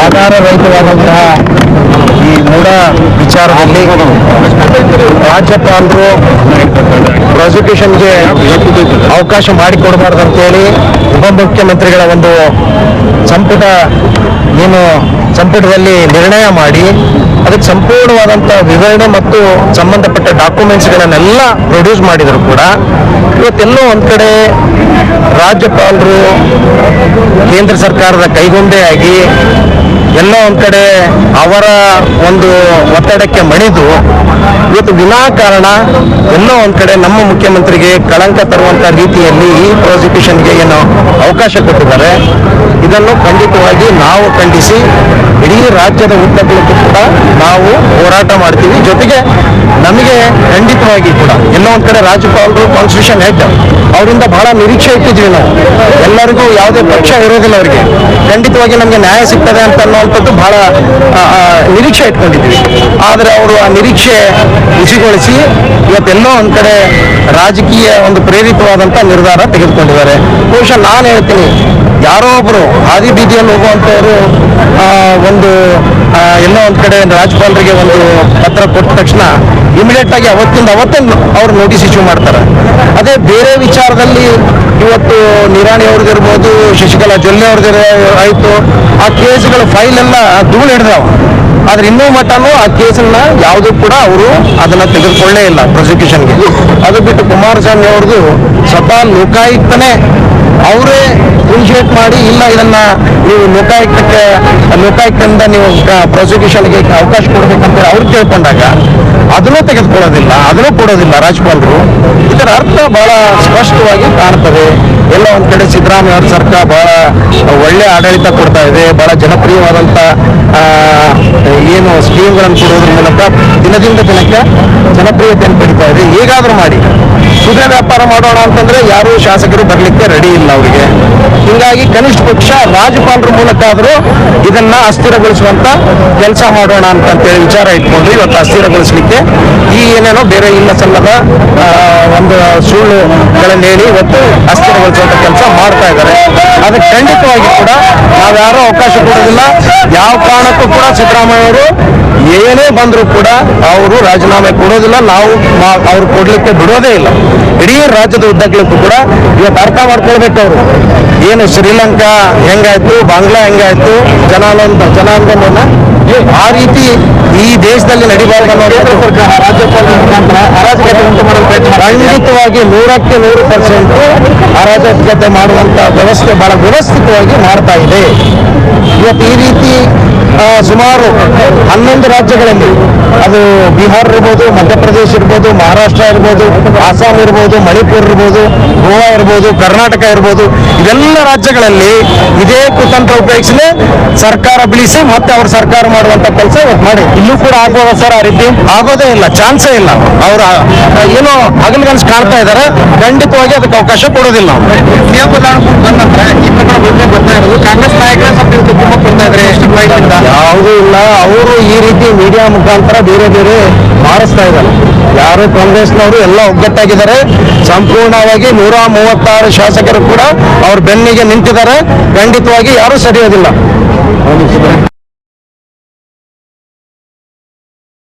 ಆಧಾರ ರಹಿತವಾದಂತಹ ಈ ಮೂಢ ವಿಚಾರದಲ್ಲಿ ರಾಜ್ಯಪಾಲರು ಪ್ರಾಸಿಕ್ಯೂಷನ್ಗೆ ಅವಕಾಶ ಮಾಡಿಕೊಡಬಾರ್ದಂತೇಳಿ ಉಪಮುಖ್ಯಮಂತ್ರಿಗಳ ಒಂದು ಸಂಪುಟದಲ್ಲಿ ನಿರ್ಣಯ ಮಾಡಿ ಅದಕ್ಕೆ ಸಂಪೂರ್ಣವಾದಂಥ ವಿವರಣೆ ಮತ್ತು ಸಂಬಂಧಪಟ್ಟ ಡಾಕ್ಯುಮೆಂಟ್ಸ್ಗಳನ್ನೆಲ್ಲ ಪ್ರೊಡ್ಯೂಸ್ ಮಾಡಿದರು ಕೂಡ ಇವತ್ತೆಲ್ಲೋ ಒಂದು ಕಡೆ ರಾಜ್ಯಪಾಲರು ಕೇಂದ್ರ ಸರ್ಕಾರದ ಕೈಗೊಂಬೆ ಆಗಿ ಎಲ್ಲ ಒಂದು ಕಡೆ ಅವರ ಒಂದು ಒತ್ತಡಕ್ಕೆ ಮಣಿದು ಇವತ್ತು ವಿನಾಕಾರಣ ಎಲ್ಲೋ ಒಂದು ಕಡೆ ನಮ್ಮ ಮುಖ್ಯಮಂತ್ರಿಗೆ ಕಳಂಕ ತರುವಂಥ ರೀತಿಯಲ್ಲಿ ಈ ಪ್ರಾಸಿಕ್ಯೂಷನ್ಗೆ ಏನು ಅವಕಾಶ ಕೊಟ್ಟಿದ್ದಾರೆ. ಇದನ್ನು ಖಂಡಿತವಾಗಿ ನಾವು ಖಂಡಿಸಿ ಇಡೀ ರಾಜ್ಯದ ಉದ್ದಗಲಕ್ಕೂ ಕೂಡ ನಾವು ಹೋರಾಟ ಮಾಡ್ತೀವಿ. ಜೊತೆಗೆ ನಮಗೆ ಖಂಡಿತವಾಗಿ ಕೂಡ ಎಲ್ಲೋ ಒಂದು ಕಡೆ ರಾಜ್ಯಪಾಲರು ಕಾನ್ಸ್ಟಿಟ್ಯೂಷನ್ ಹೆಡ್ ಅವರಿಂದ ಬಹಳ ನಿರೀಕ್ಷೆ ಇಟ್ಟಿದ್ವಿ ನಾವು. ಎಲ್ಲರಿಗೂ ಯಾವುದೇ ಪಕ್ಷ ಇರೋದಿಲ್ಲ ಅವರಿಗೆ, ಖಂಡಿತವಾಗಿ ನಮಗೆ ನ್ಯಾಯ ಸಿಗ್ತದೆ ಅಂತ ಅನ್ನುವಂಥದ್ದು ಬಹಳ ನಿರೀಕ್ಷೆ ಇಟ್ಕೊಂಡಿದ್ವಿ. ಆದರೆ ಅವರು ಆ ನಿರೀಕ್ಷೆ ಹುಸಿಗೊಳಿಸಿ ಇವತ್ತೆಲ್ಲೋ ಒಂದು ಕಡೆ ರಾಜಕೀಯ ಒಂದು ಪ್ರೇರಿತವಾದಂಥ ನಿರ್ಧಾರ ತೆಗೆದುಕೊಂಡಿದ್ದಾರೆ. ಬಹುಶಃ ನಾನು ಹೇಳ್ತೀನಿ, ಯಾರೋ ಒಬ್ಬರು ಹಾದಿ ಬೀದಿಯಲ್ಲಿ ಹೋಗುವಂಥವರು ಒಂದು ಎಲ್ಲೋ ಒಂದು ಕಡೆ ರಾಜ್ಯಪಾಲರಿಗೆ ಒಂದು ಪತ್ರ ಕೊಟ್ಟ ತಕ್ಷಣ ಇಮಿಡಿಯೇಟ್ ಆಗಿ ಅವತ್ತೇ ಅವ್ರು ನೋಟಿಸ್ ಇಶ್ಯೂ ಮಾಡ್ತಾರೆ. ಅದೇ ಬೇರೆ ವಿಚಾರದಲ್ಲಿ ಇವತ್ತು ನಿರಾಣಿ ಅವ್ರದ್ದಿರ್ಬೋದು, ಶಶಿಕಲಾ ಜೊಲ್ಲೆ ಅವ್ರದ್ದು ಆಯಿತು, ಆ ಕೇಸ್ಗಳ ಫೈಲ್ ಎಲ್ಲ ಧೂಳು ಹಿಡ್ದಾವ. ಆದ್ರೆ ಇನ್ನೂ ಮಟ್ಟನೂ ಆ ಕೇಸನ್ನ ಯಾವುದೂ ಕೂಡ ಅವರು ಅದನ್ನ ತೆಗೆದುಕೊಳ್ಳೇ ಇಲ್ಲ ಪ್ರಾಸಿಕ್ಯೂಷನ್ಗೆ. ಅದು ಬಿಟ್ಟು ಕುಮಾರಸ್ವಾಮಿ ಅವ್ರದ್ದು ಸ್ವತಃ ಲೋಕಾಯುಕ್ತನೇ ಅವರೇ ಇನಿಷಿಯೇಟ್ ಮಾಡಿ, ಇಲ್ಲ ಇದನ್ನ ನೀವು ಲೋಕಾಯುಕ್ತದಿಂದ ನೀವು ಪ್ರಾಸಿಕ್ಯೂಷನ್ಗೆ ಅವಕಾಶ ಕೊಡಬೇಕಂತ ಅವ್ರು ಕೇಳ್ಕೊಂಡಾಗ ಅದನ್ನೂ ತೆಗೆದುಕೊಳ್ಳೋದಿಲ್ಲ, ಅದನ್ನೂ ಕೊಡೋದಿಲ್ಲ ರಾಜ್ಯಪಾಲರು. ಇದರ ಅರ್ಥ ಬಹಳ ಸ್ಪಷ್ಟವಾಗಿ ಕಾಣ್ತದೆ. ಎಲ್ಲ ಒಂದು ಕಡೆ ಸಿದ್ದರಾಮಯ್ಯ ಅವರ ಸರ್ಕಾರ ಬಹಳ ಒಳ್ಳೆ ಆಡಳಿತ ಕೊಡ್ತಾ ಇದೆ, ಬಹಳ ಜನಪ್ರಿಯವಾದಂಥ ಏನು ಸ್ಕೀಮ್ಗಳನ್ನು ಕೊಡೋದ್ರ ಮೂಲಕ ದಿನದಿಂದ ದಿನಕ್ಕೆ ಜನಪ್ರಿಯತೆಯನ್ನು ಪಡಿತಾ ಇದೆ. ಹೇಗಾದ್ರೂ ಮಾಡಿ ಕುದುರೆ ವ್ಯಾಪಾರ ಮಾಡೋಣ ಅಂತಂದ್ರೆ ಯಾರು ಶಾಸಕರು ಬರಲಿಕ್ಕೆ ರೆಡಿ ಇಲ್ಲ ಅವರಿಗೆ. ಹೀಗಾಗಿ ಕನಿಷ್ಠ ಪಕ್ಷ ರಾಜ್ಯಪಾಲರ ಮೂಲಕ ಆದರೂ ಇದನ್ನ ಅಸ್ಥಿರಗೊಳಿಸುವಂತ ಕೆಲಸ ಮಾಡೋಣ ಅಂತೇಳಿ ವಿಚಾರ ಇಟ್ಕೊಂಡು ಇವತ್ತು ಅಸ್ಥಿರಗೊಳಿಸಲಿಕ್ಕೆ ಈ ಏನೇನೋ ಬೇರೆ ಇಲ್ಲ ಸಲ್ಲದ ಒಂದು ಸುಳ್ಳುಗಳನ್ನು ಹೇಳಿ ಇವತ್ತು ಅಸ್ಥಿರಗೊಳಿಸುವಂತ ಕೆಲಸ ಮಾಡ್ತಾ ಇದ್ದಾರೆ. ಅದಕ್ಕೆ ಖಂಡಿತವಾಗಿ ಕೂಡ ನಾವ್ಯಾರೂ ಅವಕಾಶ ಕೊಡೋದಿಲ್ಲ. ಯಾವ ಕಾರಣಕ್ಕೂ ಕೂಡ ಸಿದ್ದರಾಮಯ್ಯ ಅವರು ಏನೇ ಬಂದರೂ ಕೂಡ ಅವರು ರಾಜೀನಾಮೆ ಕೊಡೋದಿಲ್ಲ, ನಾವು ಅವ್ರು ಕೊಡ್ಲಿಕ್ಕೆ ಬಿಡೋದೇ ಇಲ್ಲ. ಇಡೀ ರಾಜ್ಯದ ಉದ್ದಕ್ಕೂ ಕೂಡ ಇವತ್ತು ಅರ್ಥ ಮಾಡ್ಕೊಳ್ಬೇಕು. ಅವರು ಏನು ಶ್ರೀಲಂಕಾ ಹೆಂಗಾಯ್ತು, ಬಾಂಗ್ಲಾ ಹೆಂಗಾಯ್ತು, ಜನಾಂದೋಲನ ಆ ರೀತಿ ಈ ದೇಶದಲ್ಲಿ ನಡಿಬಾರ್ದು ಅನ್ನೋದು ರಾಜ್ಯಪಾಲರ ಮುಖಾಂತರ ಅರಾಜಕತೆ ಉಂಟು ಮಾಡಲು ಖಂಡಿತವಾಗಿ 100% ಅರಾಜಕತೆ ಮಾಡುವಂತ ವ್ಯವಸ್ಥೆ ಬಹಳ ವ್ಯವಸ್ಥಿತವಾಗಿ ಮಾಡ್ತಾ ಇದೆ. ಇವತ್ತು ಈ ರೀತಿ ಸುಮಾರು 11 ರಾಜ್ಯಗಳಲ್ಲಿ, ಅದು ಬಿಹಾರ್ ಇರ್ಬೋದು, ಮಧ್ಯಪ್ರದೇಶ ಇರ್ಬೋದು, ಮಹಾರಾಷ್ಟ್ರ ಇರ್ಬೋದು, ಆಸಾಂ ಇರ್ಬೋದು, ಮಣಿಪುರ್ ಇರ್ಬೋದು, ಗೋವಾ ಇರ್ಬೋದು, ಕರ್ನಾಟಕ ಇರ್ಬೋದು, ಇವೆಲ್ಲ ರಾಜ್ಯಗಳಲ್ಲಿ ಇದೇ ಕುತಂತ್ರ ಉಪಯೋಗಿಸಿ ಸರ್ಕಾರ ಬೀಳಿಸಿ ಮತ್ತೆ ಅವ್ರ ಸರ್ಕಾರ ಮಾಡುವಂತ ಕೆಲಸ ಇವತ್ತು ಮಾಡಿ. ಇಲ್ಲೂ ಕೂಡ ಆಗ್ಬೋದ ಸರ್? ಆ ರೀತಿ ಆಗೋದೇ ಇಲ್ಲ, ಚಾನ್ಸೇ ಇಲ್ಲ. ಅವ್ರ ಏನೋ ಹಗಲುಗನಸು ಕಾಣ್ತಾ ಇದ್ದಾರೆ, ಖಂಡಿತವಾಗಿ ಅದಕ್ಕೆ ಅವಕಾಶ ಕೊಡೋದಿಲ್ಲ. ಕಾಂಗ್ರೆಸ್ ನಾಯಕರೇ ಕೊಡ್ತಾ ಇದ್ದಾರೆ, ಯಾವುದೂ ಇಲ್ಲ. ಅವರು ಈ ರೀತಿ ಮೀಡಿಯಾ ಮುಖಾಂತರ ಬೇರೆ ಬೇರೆ ಮಾಡಿಸ್ತಾ ಇದ್ದಾರೆ. ಯಾರು ಕಾಂಗ್ರೆಸ್ನವರು ಎಲ್ಲ ಒಗ್ಗಟ್ಟಾಗಿದ್ದಾರೆ. ಸಂಪೂರ್ಣವಾಗಿ 136 ಶಾಸಕರು ಕೂಡ ಅವ್ರ ಬೆನ್ನಿಗೆ ನಿಂತಿದ್ದಾರೆ. ಖಂಡಿತವಾಗಿ ಯಾರೂ ಸರಿಯೋದಿಲ್ಲ.